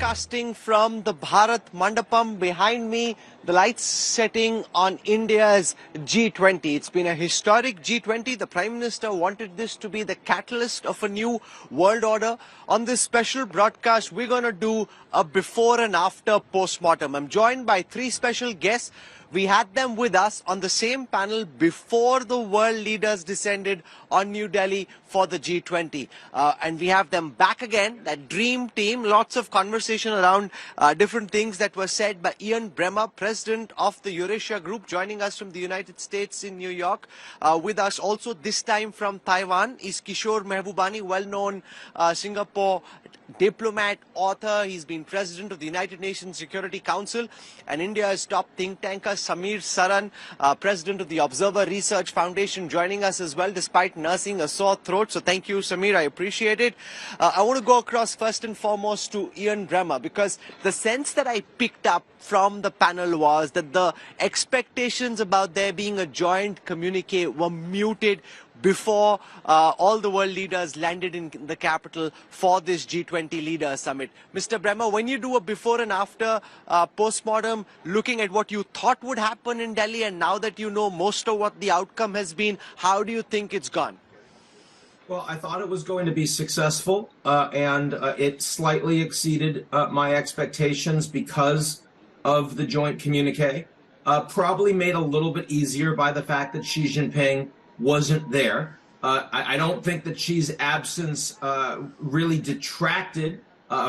broadcasting from the Bharat Mandapam. Behind me, the lights setting on India's G20. It's been a historic G20. The Prime Minister wanted this to be the catalyst of a new world order. On this special broadcast, we're going to do a before and after postmortem. I'm joined by three special guests. We had them with us on the same panel before the world leaders descended on New Delhi for the G20. And we have them back again, that dream team. Lots of conversation around different things that were said by Ian Bremmer, president of the Eurasia Group, joining us from the United States in New York. With us also this time from Taiwan is Kishore Mehbubani, well-known Singapore diplomat, author. He's been president of the United Nations Security Council, and India's top think tanker Samir Saran, president of the Observer Research Foundation, joining us as well despite nursing a sore throat. So thank you, Samir. I appreciate it. I want to go across first and foremost to Ian Bremmer, because the sense that I picked up from the panel was that the expectations about there being a joint communique were muted before all the world leaders landed in the capital for this G20 leaders summit. Mr. Bremmer, when you do a before and after postmortem, looking at what you thought would happen in Delhi, and now that you know most of what the outcome has been, how do you think it's gone? Well, I thought it was going to be successful, and it slightly exceeded my expectations because of the joint communique. Probably made a little bit easier by the fact that Xi Jinping wasn't there. I don't think that Xi's absence really detracted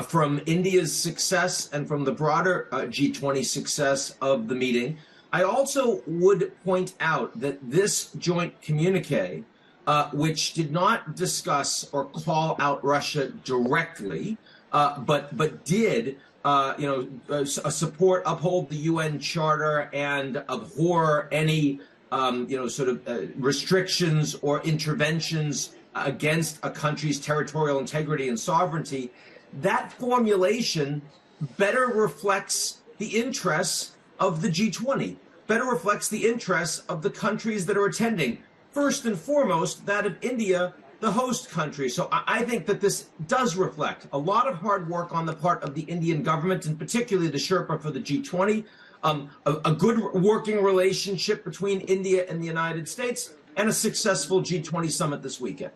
from India's success and from the broader G20 success of the meeting. I also would point out that this joint communique, which did not discuss or call out Russia directly, but did uphold the UN Charter and abhor any restrictions or interventions against a country's territorial integrity and sovereignty, that formulation better reflects the interests of the G20, better reflects the interests of the countries that are attending. First and foremost, that of India, the host country. So I think that this does reflect a lot of hard work on the part of the Indian government, and particularly the Sherpa for the G20, a good working relationship between India and the United States, and a successful G20 summit this weekend.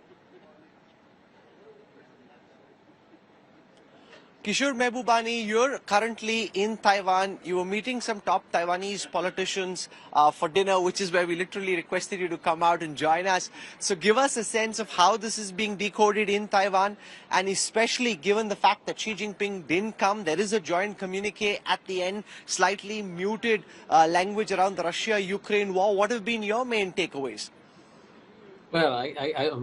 Kishore Mehbubani, you're currently in Taiwan. You were meeting some top Taiwanese politicians for dinner, which is where we literally requested you to come out and join us. So give us a sense of how this is being decoded in Taiwan, and especially given the fact that Xi Jinping didn't come, there is a joint communique at the end, slightly muted language around the Russia-Ukraine war. What have been your main takeaways? Well,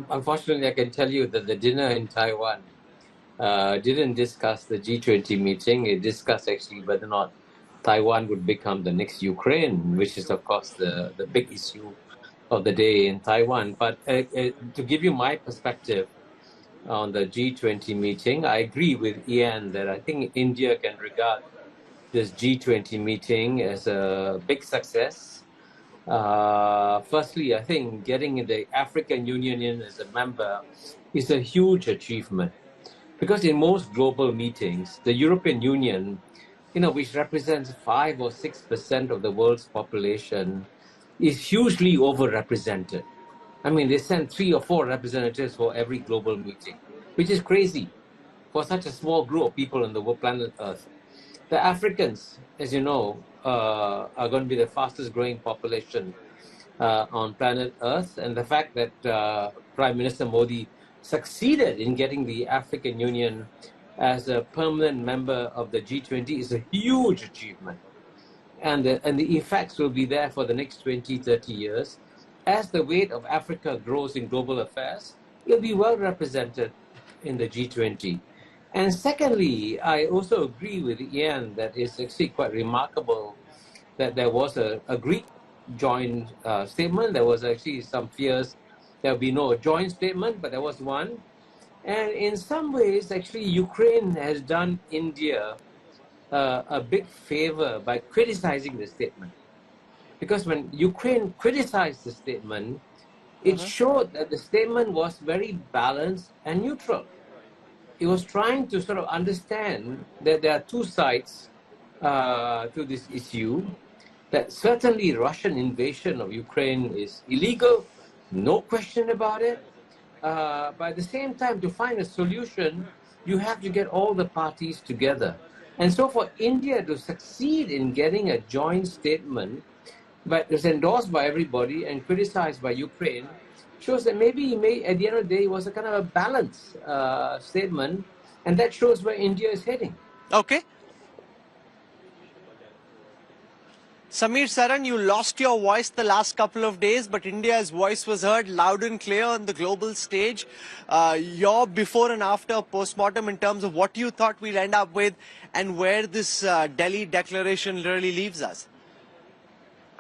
unfortunately, I can tell you that the dinner in Taiwan didn't discuss the G20 meeting. It discussed actually whether or not Taiwan would become the next Ukraine, which is, of course, the big issue of the day in Taiwan. But to give you my perspective on the G20 meeting, I agree with Ian that I think India can regard this G20 meeting as a big success. Firstly, I think getting the African Union in as a member is a huge achievement. Because in most global meetings, the European Union, which represents 5 or 6% of the world's population, is hugely overrepresented. I mean, they send 3 or 4 representatives for every global meeting, which is crazy for such a small group of people on the planet Earth. The Africans, as you know, are going to be the fastest growing population on planet Earth. And the fact that Prime Minister Modi succeeded in getting the African Union as a permanent member of the G20 is a huge achievement. And the effects will be there for the next 20, 30 years. As the weight of Africa grows in global affairs, it will be well represented in the G20. And secondly, I also agree with Ian that it's actually quite remarkable that there was a agreed joint statement. There was actually some fears there will be no joint statement, but there was one. And in some ways, actually, Ukraine has done India a big favor by criticizing the statement. Because when Ukraine criticized the statement, it showed that the statement was very balanced and neutral. it was trying to sort of understand that there are two sides to this issue, that certainly Russian invasion of Ukraine is illegal, no question about it. But at the same time, to find a solution, you have to get all the parties together. And so for India to succeed in getting a joint statement but it's endorsed by everybody and criticized by Ukraine, shows that maybe at the end of the day, it was a kind of a balanced statement, and that shows where India is heading. Okay. Samir Saran, you lost your voice the last couple of days, but India's voice was heard loud and clear on the global stage. Your before and after postmortem in terms of what you thought we'll end up with and where this Delhi declaration really leaves us.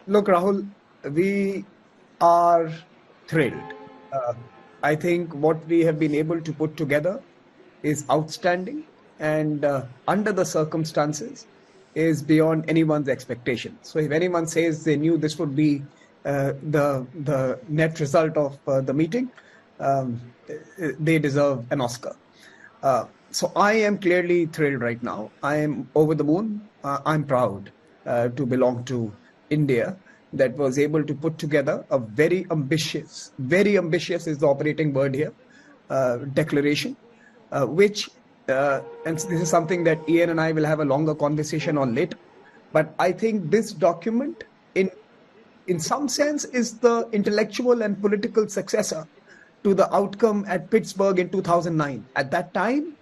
Look, Rahul, we are thrilled. I think what we have been able to put together is outstanding, and under the circumstances is beyond anyone's expectation. So if anyone says they knew this would be the net result of the meeting, they deserve an Oscar. So I am clearly thrilled right now. I am over the moon. I'm proud to belong to India that was able to put together a very ambitious is the operating word here, declaration, which and this is something that Ian and I will have a longer conversation on later. But I think this document, in some sense, is the intellectual and political successor to the outcome at Pittsburgh in 2009. At that time,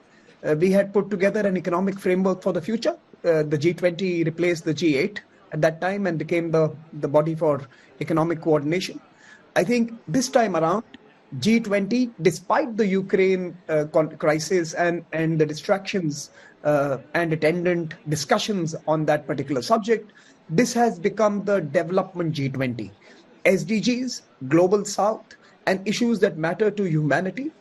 we had put together an economic framework for the future. The G20 replaced the G8 at that time and became the body for economic coordination. I think this time around, G20, despite the Ukraine crisis and the distractions and attendant discussions on that particular subject, this has become the development G20. SDGs, Global South, and issues that matter to humanity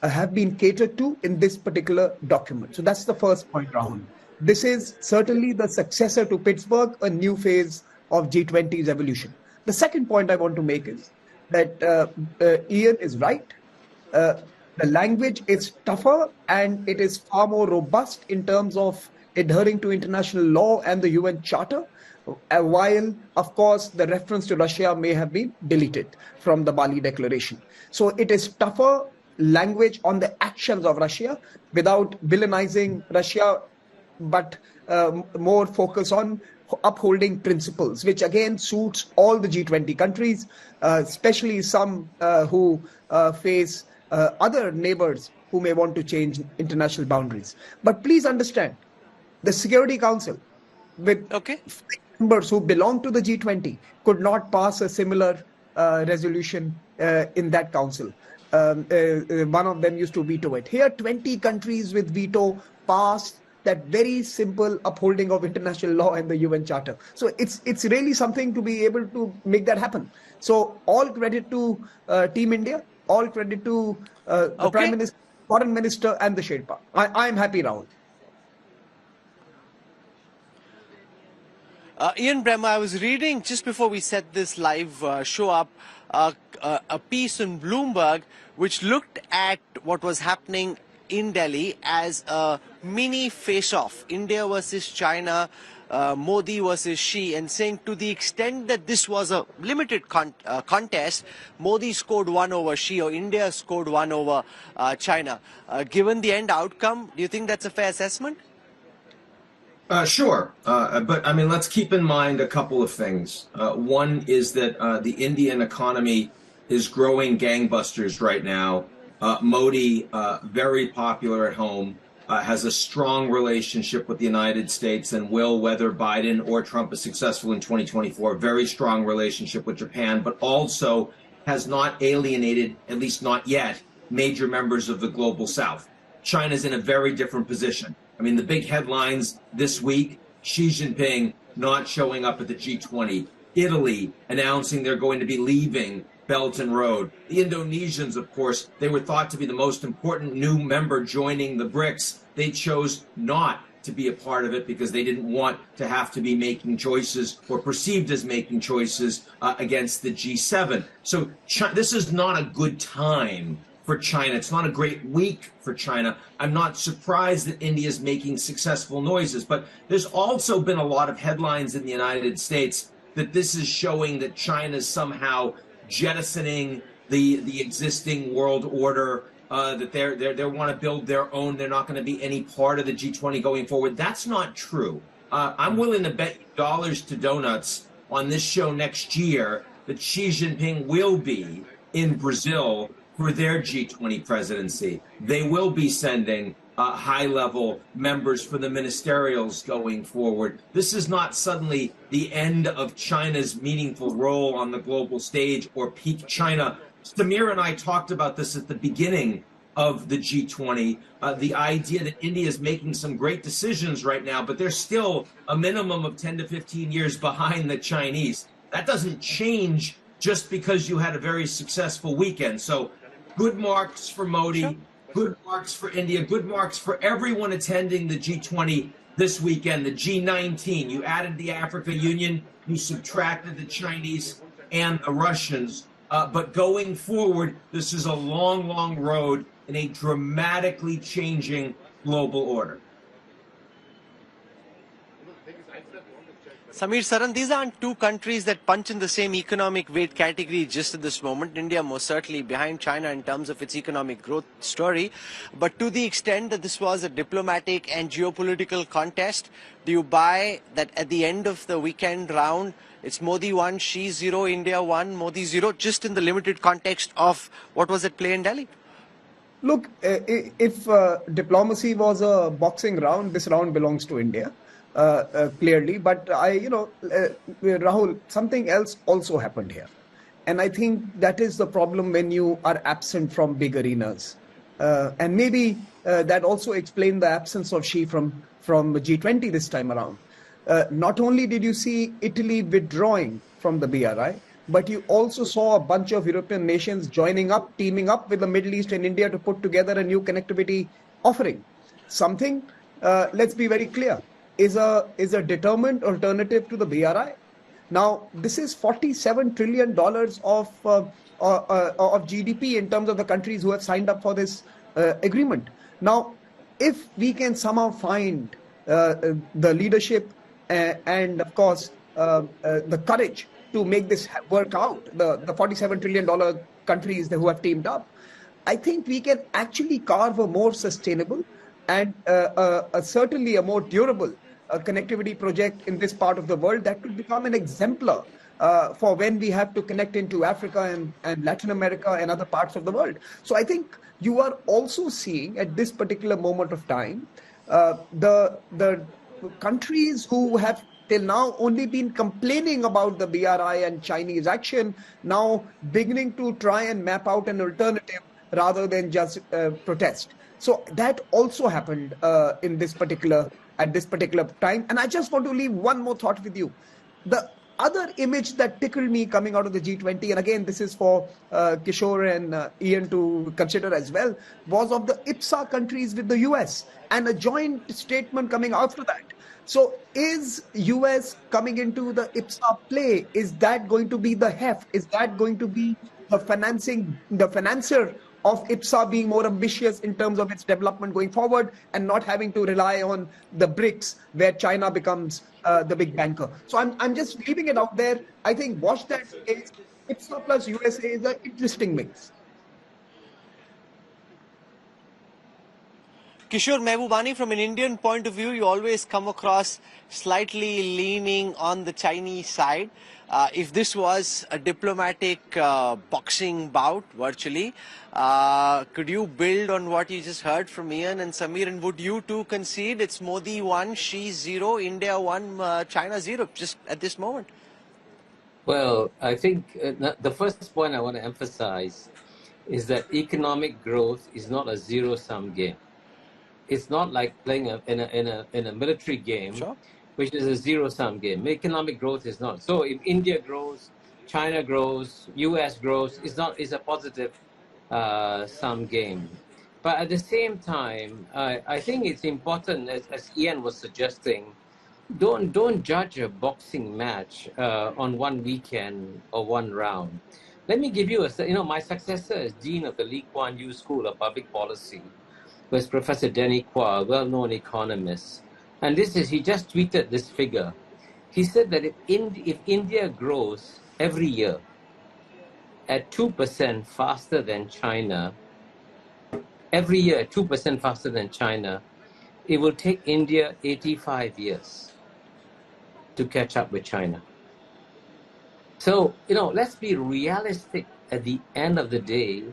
have been catered to in this particular document. So that's the first point, Rahul. This is certainly the successor to Pittsburgh, a new phase of G20's evolution. The second point I want to make is that Ian is right. The language is tougher and it is far more robust in terms of adhering to international law and the UN Charter, while, of course, the reference to Russia may have been deleted from the Bali Declaration. So it is tougher language on the actions of Russia without villainizing Russia, but more focus on upholding principles, which again suits all the G20 countries, especially some who face other neighbors who may want to change international boundaries. But please understand, the Security Council, with members who belong to the G20, could not pass a similar resolution in that council. One of them used to veto it. Here, 20 countries with veto passed that very simple upholding of international law and the UN Charter. So it's really something to be able to make that happen. So all credit to Team India, all credit to the Prime Minister, Foreign Minister, and the Sherpa. I'm happy, Rahul. Ian Bremmer, I was reading just before we set this live show up a piece in Bloomberg which looked at what was happening in Delhi as a mini face-off, India versus China, Modi versus Xi, and saying to the extent that this was a limited contest, Modi scored 1 over Xi or India scored 1 over China. Given the end outcome, do you think that's a fair assessment? Sure. But I mean, let's keep in mind a couple of things. One is that the Indian economy is growing gangbusters right now. Modi, very popular at home, has a strong relationship with the United States and will, whether Biden or Trump is successful in 2024, very strong relationship with Japan, but also has not alienated, at least not yet, major members of the global South. China's in a very different position. I mean, the big headlines this week, Xi Jinping not showing up at the G20, Italy announcing they're going to be leaving Belt and Road. The Indonesians, of course, they were thought to be the most important new member joining the BRICS. They chose not to be a part of it because they didn't want to have to be making choices or perceived as making choices against the G7. So this is not a good time for China. It's not a great week for China. I'm not surprised that India is making successful noises, but there's also been a lot of headlines in the United States that this is showing that China is somehow jettisoning the existing world order, that they want to build their own. They're not going to be any part of the G20 going forward. That's not true. I'm willing to bet you dollars to donuts on this show next year that Xi Jinping will be in Brazil for their G20 presidency. They will be sending high-level members for the ministerials going forward. This is not suddenly the end of China's meaningful role on the global stage or peak China. Samir and I talked about this at the beginning of the G20, the idea that India is making some great decisions right now, but they're still a minimum of 10 to 15 years behind the Chinese. That doesn't change just because you had a very successful weekend. So good marks for Modi, Sure. good marks for India, good marks for everyone attending the G20 this weekend, the G19. You added the African Union, you subtracted the Chinese and the Russians. But going forward, this is a long, long road in a dramatically changing global order. Samir Saran, these aren't two countries that punch in the same economic weight category just at this moment. India most certainly behind China in terms of its economic growth story. But to the extent that this was a diplomatic and geopolitical contest, do you buy that at the end of the weekend round, it's Modi 1, Xi 0, India 1, Modi 0, just in the limited context of what was at play in Delhi? Look, if diplomacy was a boxing round, this round belongs to India, clearly. But Rahul, something else also happened here. And I think that is the problem when you are absent from big arenas. And maybe that also explained the absence of Xi from G20 this time around. Not only did you see Italy withdrawing from the BRI, but you also saw a bunch of European nations joining up, teaming up with the Middle East and India to put together a new connectivity offering. Something, let's be very clear, is a determined alternative to the BRI. Now, this is $47 trillion of GDP in terms of the countries who have signed up for this agreement. Now, if we can somehow find the leadership and, of course, the courage to make this work out, the $47 trillion countries who have teamed up, I think we can actually carve a more sustainable and certainly a more durable connectivity project in this part of the world that could become an exemplar for when we have to connect into Africa and Latin America and other parts of the world. So I think you are also seeing at this particular moment of time, the countries who have till now only been complaining about the BRI and Chinese action, now beginning to try and map out an alternative rather than just protest. So that also happened at this particular time. And I just want to leave one more thought with you. The other image that tickled me coming out of the G20, and again, this is for Kishore and Ian to consider as well, was of the IPSA countries with the US and a joint statement coming after that. So is US coming into the IPSA play? Is that going to be the heft? Is that going to be the financier of IPSA being more ambitious in terms of its development going forward and not having to rely on the BRICS where China becomes the big banker? So I'm just leaving it out there. I think watch that space. IPSA plus USA is an interesting mix. Kishore Mehbubani, from an Indian point of view, you always come across slightly leaning on the Chinese side. If this was a diplomatic boxing bout, virtually, could you build on what you just heard from Ian and Samir? And would you too concede it's Modi 1, Xi 0, India 1, China 0, just at this moment? Well, I think the first point I want to emphasize is that economic growth is not a zero-sum game. It's not like playing in a military game, Sure, which is a zero-sum game. Economic growth is not. So if India grows, China grows, US grows, it's a positive sum game. But at the same time, I think it's important, as Ian was suggesting, don't judge a boxing match on one weekend or one round. Let me give you my successor is Dean of the Lee Kuan Yew School of Public Policy, who is Professor Denny Kwa, a well-known economist. And he just tweeted this figure. He said that if India grows every year at 2% faster than China, every year at 2% faster than China, it will take India 85 years to catch up with China. So, let's be realistic at the end of the day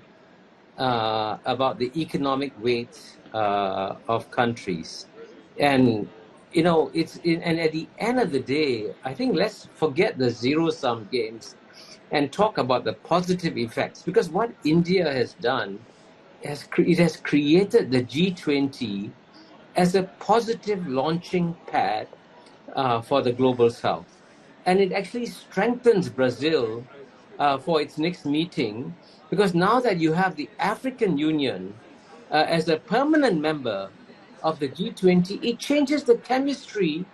about the economic weight of countries. And, and at the end of the day, I think let's forget the zero-sum games and talk about the positive effects. Because what India has done, it has created the G20 as a positive launching pad for the Global South. And it actually strengthens Brazil for its next meeting, because now that you have the African Union as a permanent member of the G20, it changes the chemistry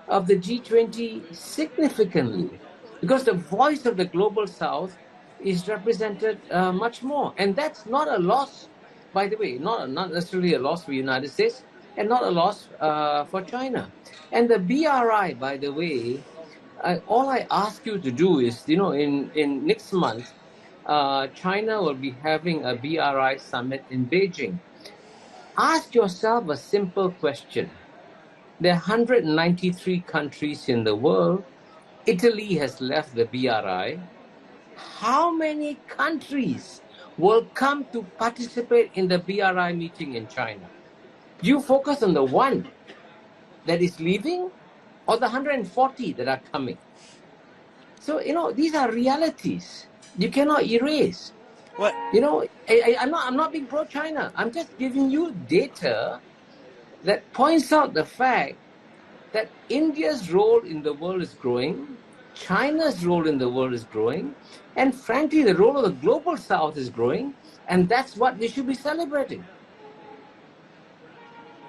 of the G20 significantly, because the voice of the Global South is represented much more. And that's not a loss, by the way, not necessarily a loss for the United States, and not a loss for China. And the BRI, by the way, all I ask you to do is, in next month, China will be having a BRI summit in Beijing. Ask yourself a simple question. There are 193 countries in the world. Italy has left the BRI. How many countries will come to participate in the BRI meeting in China? You focus on the one that is leaving, or the 140 that are coming. So, these are realities you cannot erase. What? I'm not being pro-China. I'm just giving you data that points out the fact that India's role in the world is growing, China's role in the world is growing, and frankly, the role of the Global South is growing, and that's what we should be celebrating.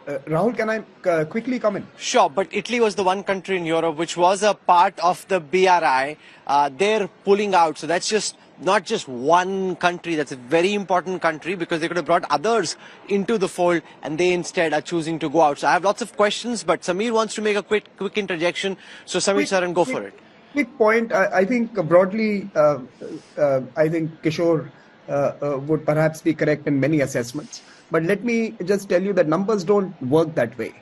Rahul, can I quickly comment? Sure, but Italy was the one country in Europe which was a part of the BRI. They're pulling out. So that's just not just one country. That's a very important country, because they could have brought others into the fold, and they instead are choosing to go out. So I have lots of questions, but Samir wants to make a quick interjection. So Samir Saran, go for it. Quick point. I think broadly, I think Kishore would perhaps be correct in many assessments. But let me just tell you that numbers don't work that way.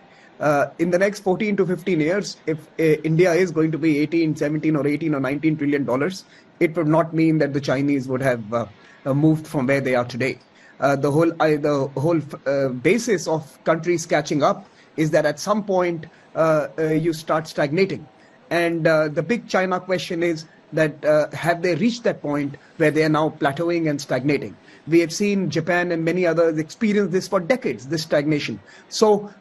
In the next 14 to 15 years, if India is going to be 18, 17 or 18 or 19 trillion dollars, it would not mean that the Chinese would have moved from where they are today. The whole basis of countries catching up is that at some point you start stagnating. And the big China question is that have they reached that point where they are now plateauing and stagnating? We have seen Japan and many others experience this for decades, this stagnation. So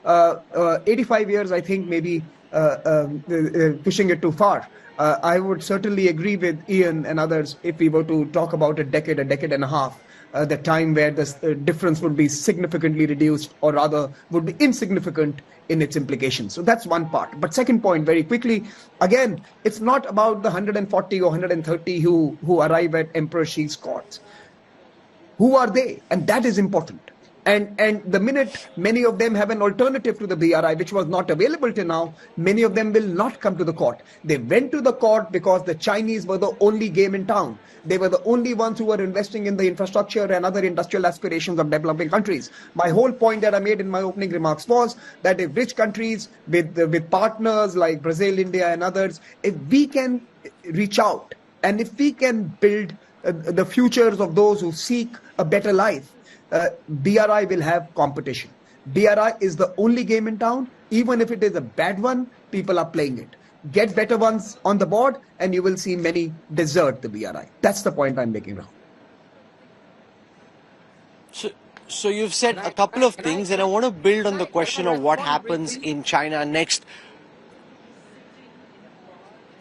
85 years, I think, maybe pushing it too far. I would certainly agree with Ian and others if we were to talk about a decade and a half, the time where the difference would be significantly reduced, or rather would be insignificant in its implications. So that's one part. But second point, very quickly, again, it's not about the 140 or 130 who arrive at Emperor Xi's court. Who are they? And that is important. And the minute many of them have an alternative to the BRI, which was not available till now, many of them will not come to the court. They went to the court because the Chinese were the only game in town. They were the only ones who were investing in the infrastructure and other industrial aspirations of developing countries. My whole point that I made in my opening remarks was that if rich countries with partners like Brazil, India and others, if we can reach out and if we can build the futures of those who seek a better life, BRI will have competition. BRI is the only game in town. Even if it is a bad one, people are playing it. Get better ones on the board and you will see many desert the BRI. That's the point I'm making, Rahul. So you've said a couple of things, and I want to build on the question of what happens in China next.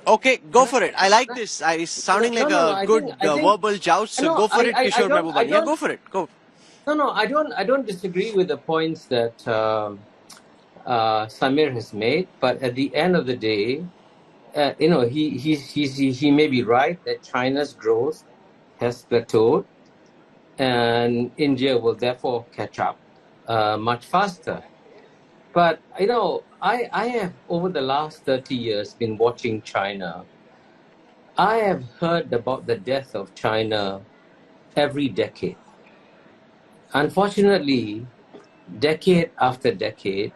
Okay, go for it. I like this. It's sounding like a good verbal joust. So go for it, Kishore Prabhupada. Yeah, go for it. Go. No, I don't disagree with the points that Samir has made. But at the end of the day, he may be right that China's growth has plateaued, and India will therefore catch up much faster. But I have over the last 30 years been watching China. I have heard about the death of China every decade. Unfortunately, decade after decade,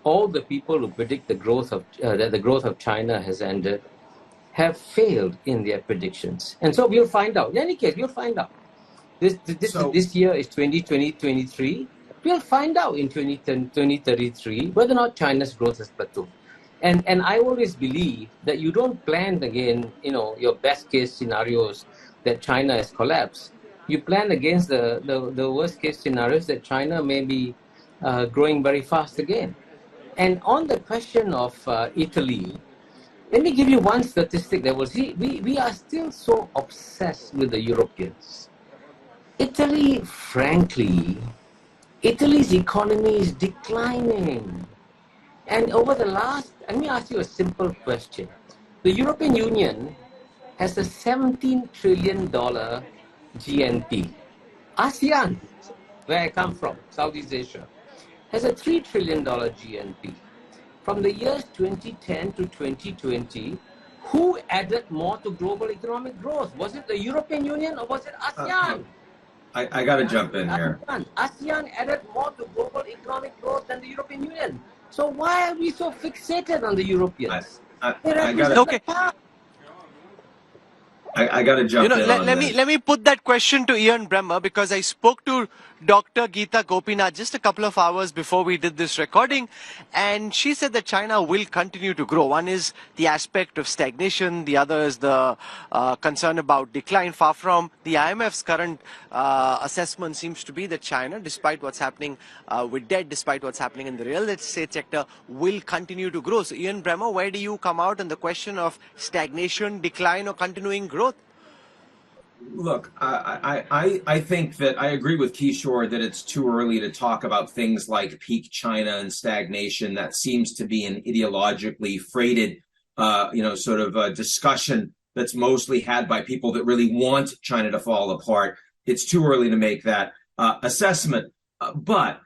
all the people who predict the growth of that the growth of China has ended have failed in their predictions. And so we'll find out. In any case, we'll find out. This year is 2023. We'll find out in 2033 whether or not China's growth has plateaued. And I always believe that you don't plan again, your best case scenarios that China has collapsed. You plan against the worst case scenarios that China may be growing very fast again. And on the question of Italy, let me give you one statistic that was, we are still so obsessed with the Europeans. Italy, frankly, Italy's economy is declining. And over the last, let me ask you a simple question. The European Union has a $17 trillion GNP. ASEAN, where I come from, Southeast Asia, has a $3 trillion GNP. From the years 2010 to 2020, who added more to global economic growth? Was it the European Union or was it ASEAN? I got to jump in here. ASEAN added more to global economic growth than the European Union. So why are we so fixated on the Europeans? I got to jump in. Let me put that question to Ian Bremmer, because I spoke to Dr. Geeta Gopinath just a couple of hours before we did this recording, and she said that China will continue to grow. One is the aspect of stagnation, the other is the concern about decline. Far from the IMF's current assessment seems to be that China, despite what's happening with debt, despite what's happening in the real estate sector, will continue to grow. So Ian Bremmer, where do you come out on the question of stagnation, decline, or continuing growth? Look, I think that I agree with Kishore that it's too early to talk about things like peak China and stagnation. That seems to be an ideologically freighted, sort of a discussion that's mostly had by people that really want China to fall apart. It's too early to make that assessment. But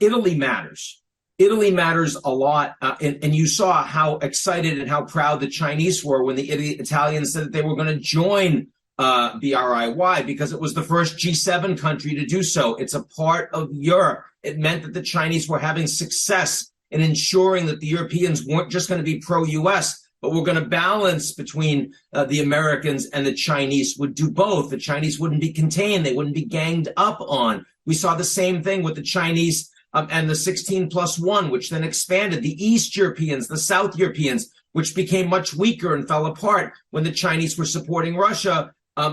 Italy matters. Italy matters a lot. And you saw how excited and how proud the Chinese were when the Italians said that they were going to join BRIY, because it was the first G7 country to do so. It's a part of Europe. It meant that the Chinese were having success in ensuring that the Europeans weren't just going to be pro-US, but were going to balance between the Americans, and the Chinese would do both. The Chinese wouldn't be contained. They wouldn't be ganged up on. We saw the same thing with the Chinese and the 16+1, which then expanded. The East Europeans, the South Europeans, which became much weaker and fell apart when the Chinese were supporting Russia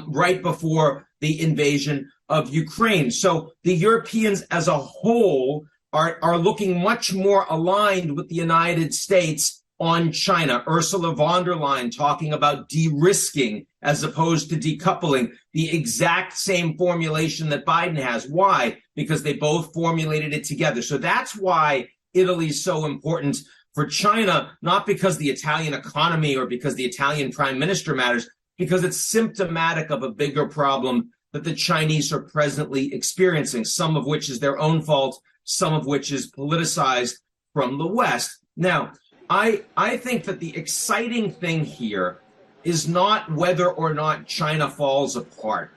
right before the invasion of Ukraine. So the Europeans as a whole are looking much more aligned with the United States on China. Ursula von der Leyen talking about de-risking as opposed to decoupling, the exact same formulation that Biden has. Why? Because they both formulated it together. So that's why Italy is so important for China, not because the Italian economy or because the Italian prime minister matters, because it's symptomatic of a bigger problem that the Chinese are presently experiencing, some of which is their own fault, some of which is politicized from the West. Now, I think that the exciting thing here is not whether or not China falls apart.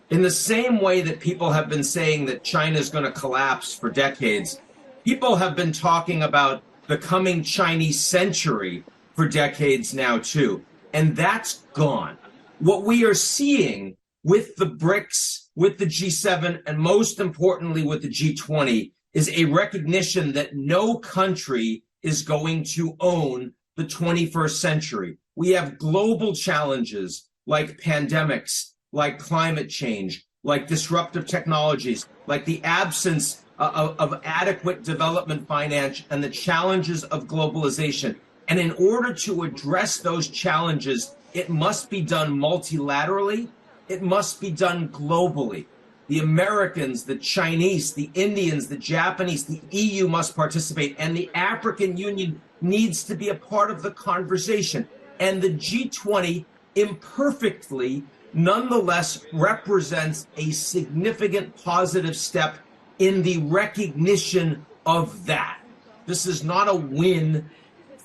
In the same way that people have been saying that China is going to collapse for decades, people have been talking about the coming Chinese century for decades now, too. And that's gone. What we are seeing with the BRICS, with the G7, and most importantly with the G20 is a recognition that no country is going to own the 21st century. We have global challenges like pandemics, like climate change, like disruptive technologies, like the absence of adequate development finance and the challenges of globalization. And in order to address those challenges, it must be done multilaterally. It must be done globally. The Americans, the Chinese, the Indians, the Japanese, the EU must participate, and the African Union needs to be a part of the conversation. And the G20 imperfectly nonetheless represents a significant positive step in the recognition of that. This is not a win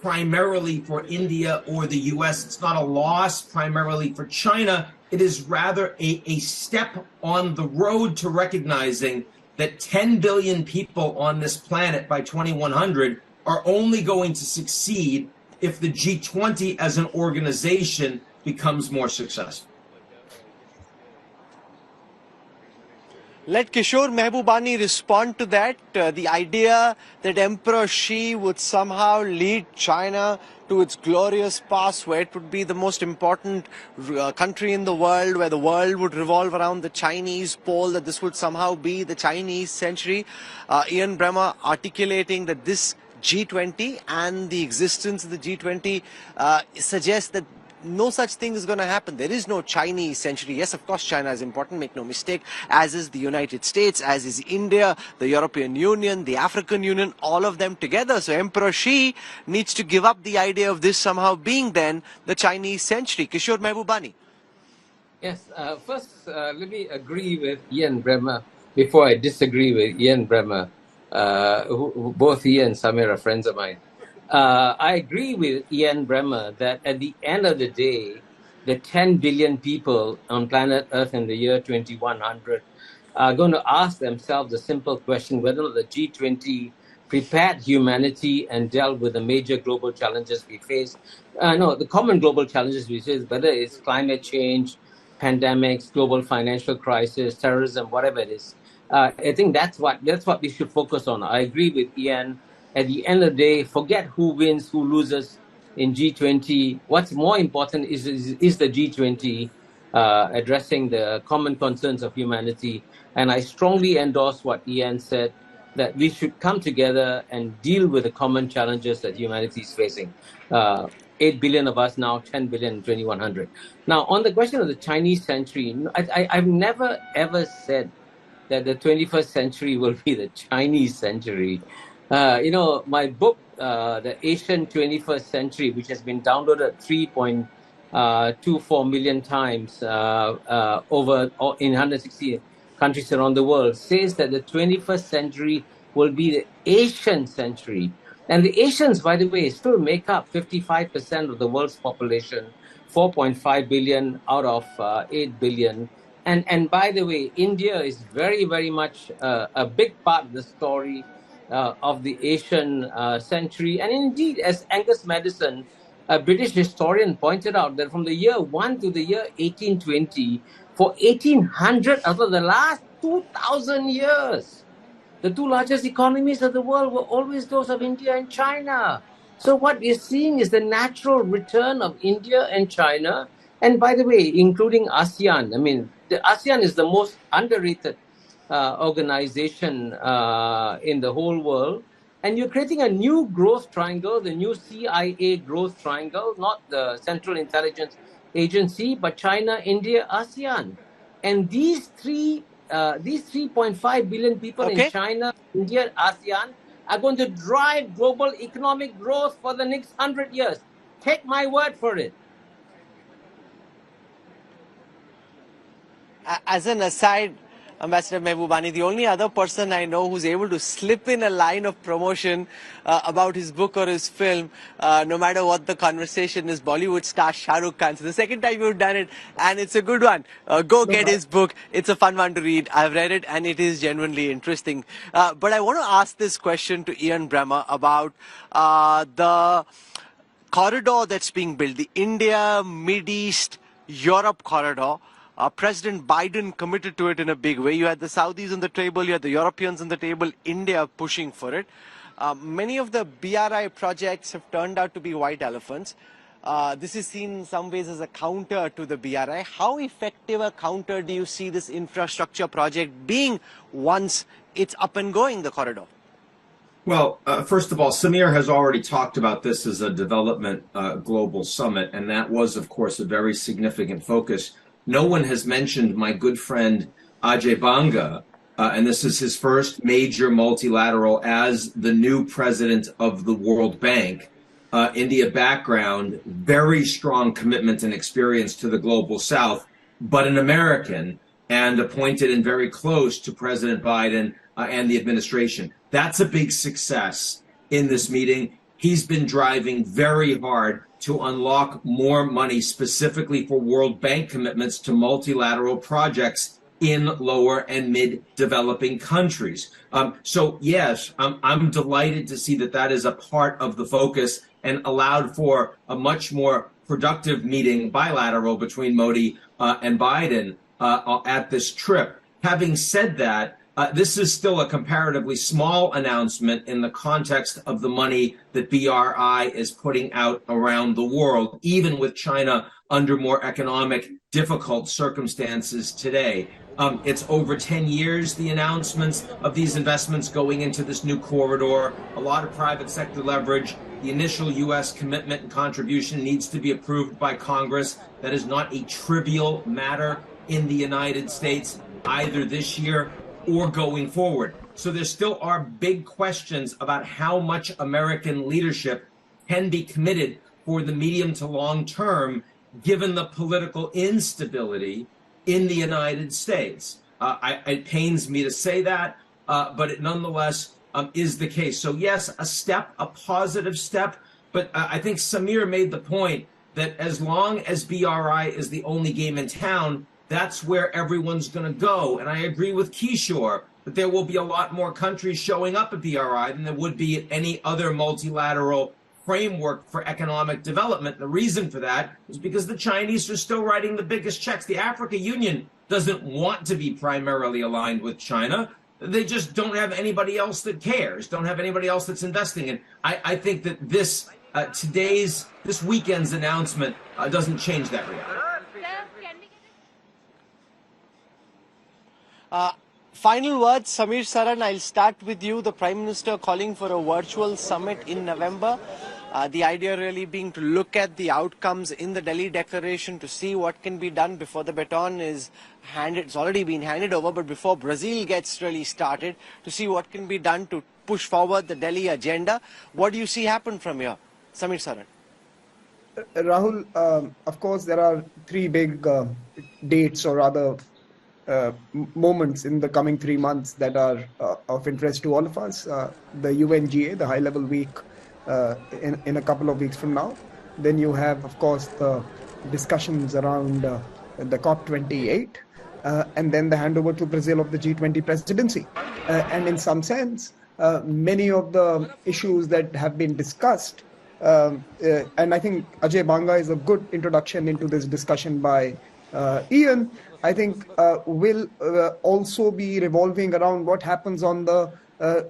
primarily for India or the US. It's not a loss primarily for China. It is rather a step on the road to recognizing that 10 billion people on this planet by 2100 are only going to succeed if the G20 as an organization becomes more successful. Let Kishore Mehbubani respond to that. The idea that Emperor Xi would somehow lead China to its glorious past, where it would be the most important country in the world, where the world would revolve around the Chinese pole, that this would somehow be the Chinese century. Ian Bremmer articulating that this G20 and the existence of the G20 suggests that no such thing is going to happen. There is no Chinese century. Yes, of course, China is important, make no mistake, as is the United States, as is India, the European Union, the African Union, all of them together. So Emperor Xi needs to give up the idea of this somehow being then the Chinese century. Kishore Mehbubani. Yes, first, let me agree with Ian Bremmer before I disagree with Ian Bremmer. Both Ian and Samir are friends of mine. I agree with Ian Bremmer that at the end of the day, the 10 billion people on planet Earth in the year 2100 are going to ask themselves the simple question whether the G20 prepared humanity and dealt with the major global challenges we face. No, the common global challenges we face, whether it's climate change, pandemics, global financial crisis, terrorism, whatever it is. I think that's what we should focus on. I agree with Ian. At the end of the day, forget who wins, who loses in G20. What's more important is the G20 addressing the common concerns of humanity. And I strongly endorse what Ian said, that we should come together and deal with the common challenges that humanity is facing. 8 billion of us now, 10 billion in 2100. Now, on the question of the Chinese century, I've never ever said that the 21st century will be the Chinese century. My book, The Asian 21st Century, which has been downloaded 3.24 million times over in 160 countries around the world, says that the 21st century will be the Asian century. And the Asians, by the way, still make up 55% of the world's population, 4.5 billion out of 8 billion. And by the way, India is very, very much a big part of the story of the Asian century. And indeed, as Angus Maddison, a British historian, pointed out, that from the year 1 to the year 1820, for 1800 out of the last 2,000 years, the two largest economies of the world were always those of India and China. So what we're seeing is the natural return of India and China. And by the way, including ASEAN. I mean, the ASEAN is the most underrated organization in the whole world. And you're creating a new growth triangle, the new CIA growth triangle, not the Central Intelligence Agency, but China, India, ASEAN. And these 3.5 billion people in China, India, ASEAN are going to drive global economic growth for the next 100 years. Take my word for it. As an aside, Ambassador Mehbubani, the only other person I know who's able to slip in a line of promotion about his book or his film, no matter what the conversation is, Bollywood star Shah Rukh Khan. So the second time you've done it, and it's a good one. Go get his book. It's a fun one to read. I've read it, and it is genuinely interesting. But I want to ask this question to Ian Bremmer about the corridor that's being built, the India, Mid-East, Europe corridor. President Biden committed to it in a big way. You had the Saudis on the table, you had the Europeans on the table, India pushing for it. Many of the BRI projects have turned out to be white elephants. This is seen in some ways as a counter to the BRI. How effective a counter do you see this infrastructure project being once it's up and going, the corridor? Well, first of all, Samir has already talked about this as a development global summit, and that was, of course, a very significant focus. No one has mentioned my good friend Ajay Banga, and this is his first major multilateral as the new president of the World Bank. India background, very strong commitment and experience to the Global South. but an American and appointed and very close to President Biden and the administration. That's a big success in this meeting. He's been driving very hard to unlock more money specifically for World Bank commitments to multilateral projects in lower and mid-developing countries. So yes, I'm delighted to see that that is a part of the focus and allowed for a much more productive meeting bilateral between Modi and Biden at this trip. Having said that, this is still a comparatively small announcement in the context of the money that BRI is putting out around the world, even with China under more economic difficult circumstances today. It's over 10 years, the announcements of these investments going into this new corridor, a lot of private sector leverage. The initial U.S. commitment and contribution needs to be approved by Congress. That is not a trivial matter in the United States, either this year or going forward. So there still are big questions about how much American leadership can be committed for the medium to long term, given the political instability in the United States. It pains me to say that, but it nonetheless is the case. So yes, a step, a positive step, but I think Samir made the point that as long as BRI is the only game in town, that's where everyone's going to go. And I agree with Kishore that there will be a lot more countries showing up at BRI than there would be at any other multilateral framework for economic development. The reason for that is because the Chinese are still writing the biggest checks. The African Union doesn't want to be primarily aligned with China. They just don't have anybody else that cares, don't have anybody else that's investing. And I think that this weekend's announcement doesn't change that reality. Final words, Samir Saran, I'll start with you. The Prime Minister calling for a virtual summit in November. The idea really being to look at the outcomes in the Delhi Declaration to see what can be done before the baton is handed. It's already been handed over, but before Brazil gets really started, to see what can be done to push forward the Delhi agenda. What do you see happen from here? Samir Saran. Rahul, of course, there are three big dates or rather moments in the coming 3 months that are of interest to all of us. The UNGA, the high-level week in a couple of weeks from now. Then you have, of course, the discussions around the COP28, and then the handover to Brazil of the G20 presidency. And in some sense, many of the issues that have been discussed, and I think Ajay Banga is a good introduction into this discussion by Ian, I think will also be revolving around what happens on the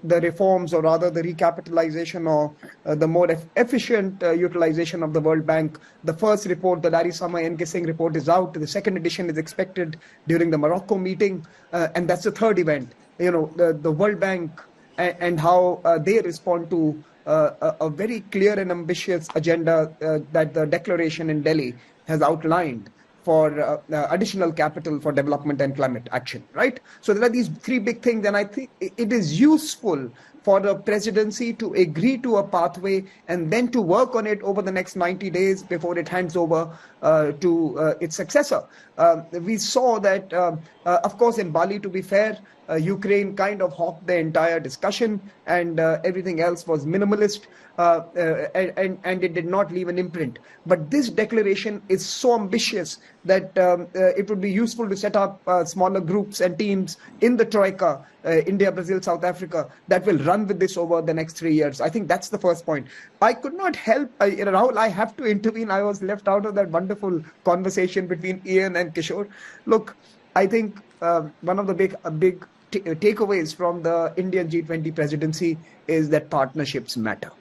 reforms, or rather the recapitalization or the more efficient utilization of the World Bank. The first report, the Larry Sama N. Singh report, is out. The second edition is expected during the Morocco meeting, and that's the third event. You know, the World Bank and how they respond to a very clear and ambitious agenda that the declaration in Delhi has outlined for additional capital for development and climate action, right? So there are these three big things, and I think it is useful for the presidency to agree to a pathway and then to work on it over the next 90 days before it hands over to its successor. We saw that, of course, in Bali, to be fair, Ukraine kind of hawked the entire discussion, and everything else was minimalist, and it did not leave an imprint. But this declaration is so ambitious that it would be useful to set up smaller groups and teams in the Troika, India, Brazil, South Africa, that will run with this over the next 3 years. I think that's the first point. I could not help, Rahul, I have to intervene. I was left out of that wonderful conversation between Ian and Kishore. Look, I think one of the big takeaways from the Indian G20 presidency is that partnerships matter.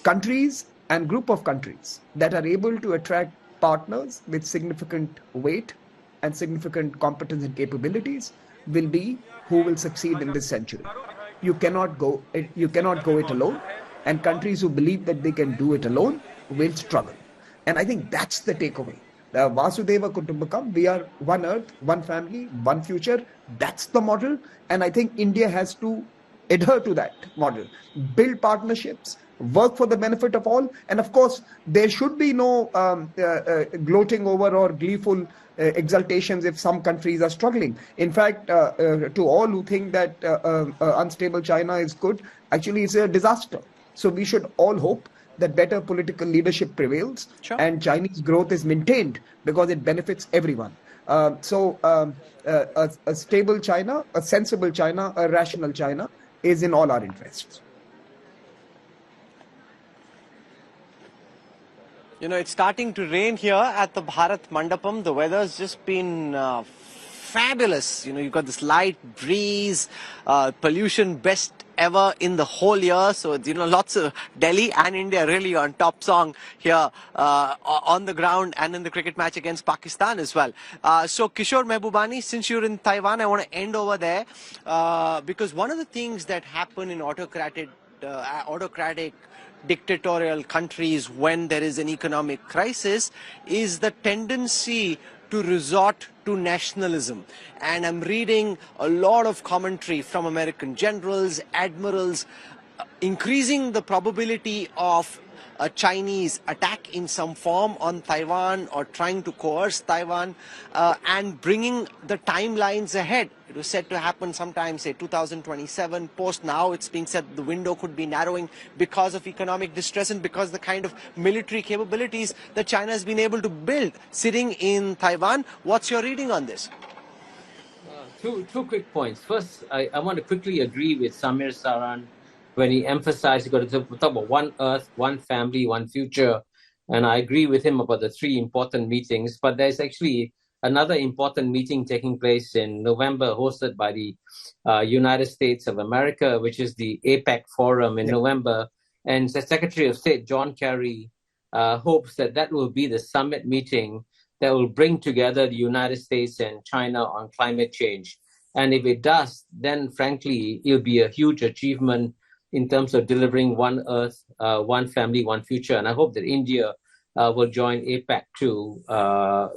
Countries and group of countries that are able to attract partners with significant weight and significant competence and capabilities will be who will succeed in this century. You cannot go it alone, and countries who believe that they can do it alone will struggle. And I think that's the takeaway. The Vasudeva Kutumbakam, we are one earth, one family, one future. That's the model. And I think India has to adhere to that model, build partnerships, work for the benefit of all. And of course, there should be no gloating over or gleeful exultations if some countries are struggling. In fact, to all who think that unstable China is good, actually it's a disaster. So we should all hope that better political leadership prevails and Chinese growth is maintained because it benefits everyone. A stable China, a sensible China, a rational China is in all our interests. You know, it's starting to rain here at the Bharat Mandapam. The weather's just been fabulous. You know, you've got this light breeze, pollution best ever in the whole year. So, you know, lots of Delhi and India really on top song here on the ground and in the cricket match against Pakistan as well. So, Kishore Mehbubani, since you're in Taiwan, I want to end over there because one of the things that happen in autocratic dictatorial countries when there is an economic crisis is the tendency to resort to nationalism. And I'm reading a lot of commentary from American generals, admirals, increasing the probability of a Chinese attack in some form on Taiwan or trying to coerce Taiwan and bringing the timelines ahead. It was said to happen sometime, say, 2027. Post now, it's being said the window could be narrowing because of economic distress and because the kind of military capabilities that China has been able to build sitting in Taiwan. What's your reading on this? Two quick points. First, I want to quickly agree with Samir Saran when he emphasized you've got to talk about one Earth, one family, one future. And I agree with him about the three important meetings. But there's actually another important meeting taking place in November, hosted by the United States of America, which is the APEC Forum in November. And the Secretary of State, John Kerry, hopes that that will be the summit meeting that will bring together the United States and China on climate change. And if it does, then frankly, it'll be a huge achievement in terms of delivering one Earth, one family, one future. And I hope that India will join APEC too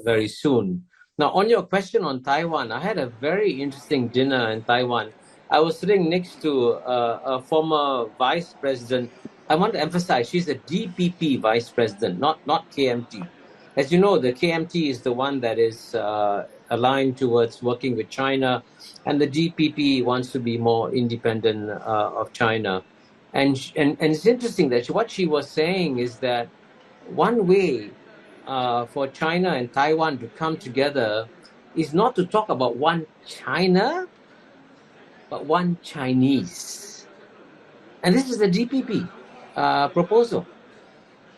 very soon. Now, on your question on Taiwan, I had a very interesting dinner in Taiwan. I was sitting next to a former vice president. I want to emphasize, she's a DPP vice president, not KMT. As you know, the KMT is the one that is aligned towards working with China, and the DPP wants to be more independent of China. And it's interesting that what she was saying is that one way for China and Taiwan to come together is not to talk about one China, but one Chinese. And this is the DPP proposal.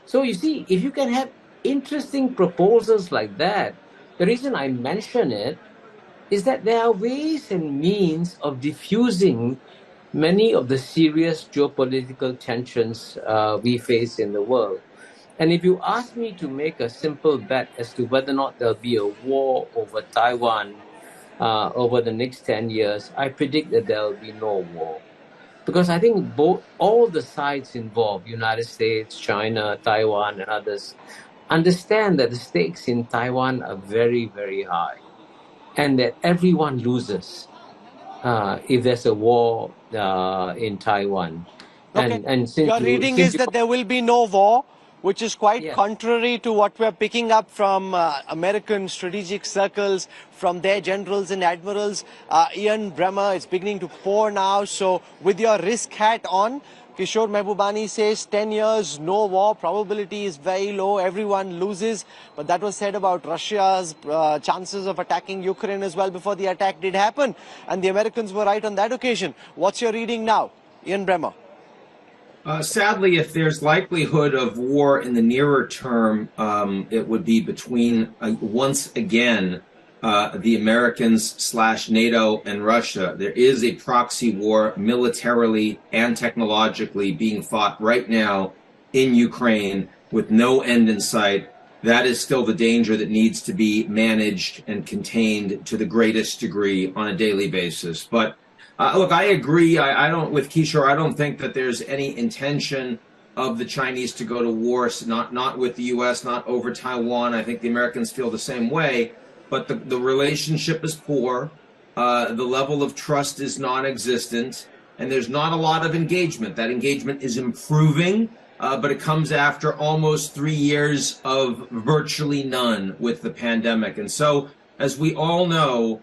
So you see, if you can have interesting proposals like that, the reason I mention it is that there are ways and means of diffusing many of the serious geopolitical tensions we face in the world. And if you ask me to make a simple bet as to whether or not there'll be a war over Taiwan over the next 10 years, I predict that there'll be no war. Because I think all the sides involved, United States, China, Taiwan, and others, understand that the stakes in Taiwan are very, very high, and that everyone loses if there's a war in Taiwan. Okay. And since your reading is that there will be no war, which is quite contrary to what we're picking up from American strategic circles, from their generals and admirals. Ian Bremmer, it's beginning to pour now. So with your risk hat on, Kishore Mehbubani says 10 years, no war, probability is very low, everyone loses. But that was said about Russia's chances of attacking Ukraine as well before the attack did happen. And the Americans were right on that occasion. What's your reading now, Ian Bremmer? Sadly, if there's likelihood of war in the nearer term, it would be between, once again, the Americans / NATO and Russia. There is a proxy war militarily and technologically being fought right now in Ukraine with no end in sight. That is still the danger that needs to be managed and contained to the greatest degree on a daily basis. But look, I agree. I don't with Kishore. I don't think that there's any intention of the Chinese to go to war. Not with the U.S. Not over Taiwan. I think the Americans feel the same way. But the relationship is poor. The level of trust is non-existent. and there's not a lot of engagement. That engagement is improving, but it comes after almost 3 years of virtually none with the pandemic. And so, as we all know,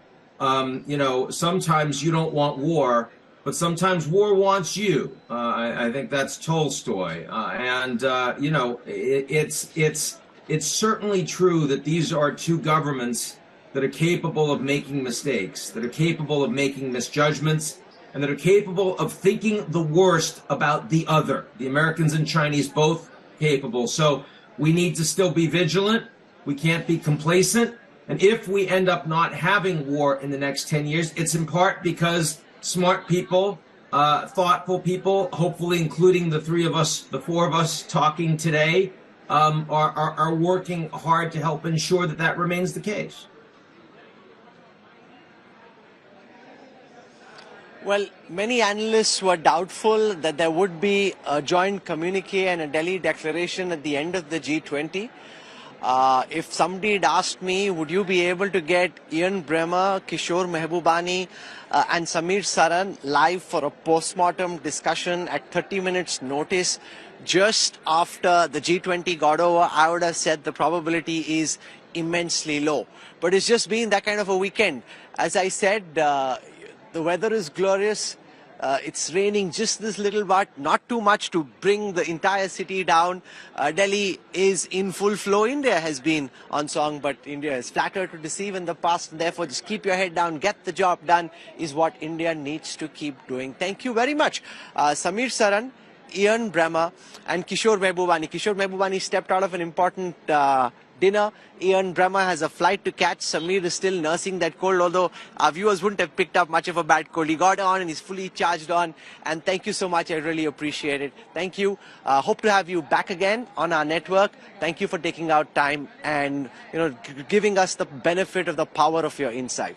sometimes you don't want war, but sometimes war wants you. I think that's Tolstoy. It's certainly true that these are two governments that are capable of making mistakes, that are capable of making misjudgments, and that are capable of thinking the worst about the other. The Americans and Chinese both capable. So we need to still be vigilant. We can't be complacent. And if we end up not having war in the next 10 years, it's in part because smart people, thoughtful people, hopefully including the four of us talking today, are working hard to help ensure that remains the case. Well, many analysts were doubtful that there would be a joint communique and a Delhi declaration at the end of the G20. If somebody had asked me, would you be able to get Ian Bremmer, Kishore Mehbubani and Samir Saran live for a post-mortem discussion at 30 minutes notice just after the G20 got over, I would have said the probability is immensely low. But it's just been that kind of a weekend. As I said, the weather is glorious. It's raining just this little bit, not too much to bring the entire city down. Delhi is in full flow. India has been on song, but India is flattered to deceive in the past. And therefore, just keep your head down, get the job done is what India needs to keep doing. Thank you very much. Samir Saran, Ian Bremmer and Kishore Mehbubani. Kishore Mehbubani stepped out of an important dinner. Ian Bremmer has a flight to catch. Samir is still nursing that cold, although our viewers wouldn't have picked up much of a bad cold. He got on and he's fully charged on. And thank you so much. I really appreciate it. Thank you. Hope to have you back again on our network. Thank you for taking out time and giving us the benefit of the power of your insights.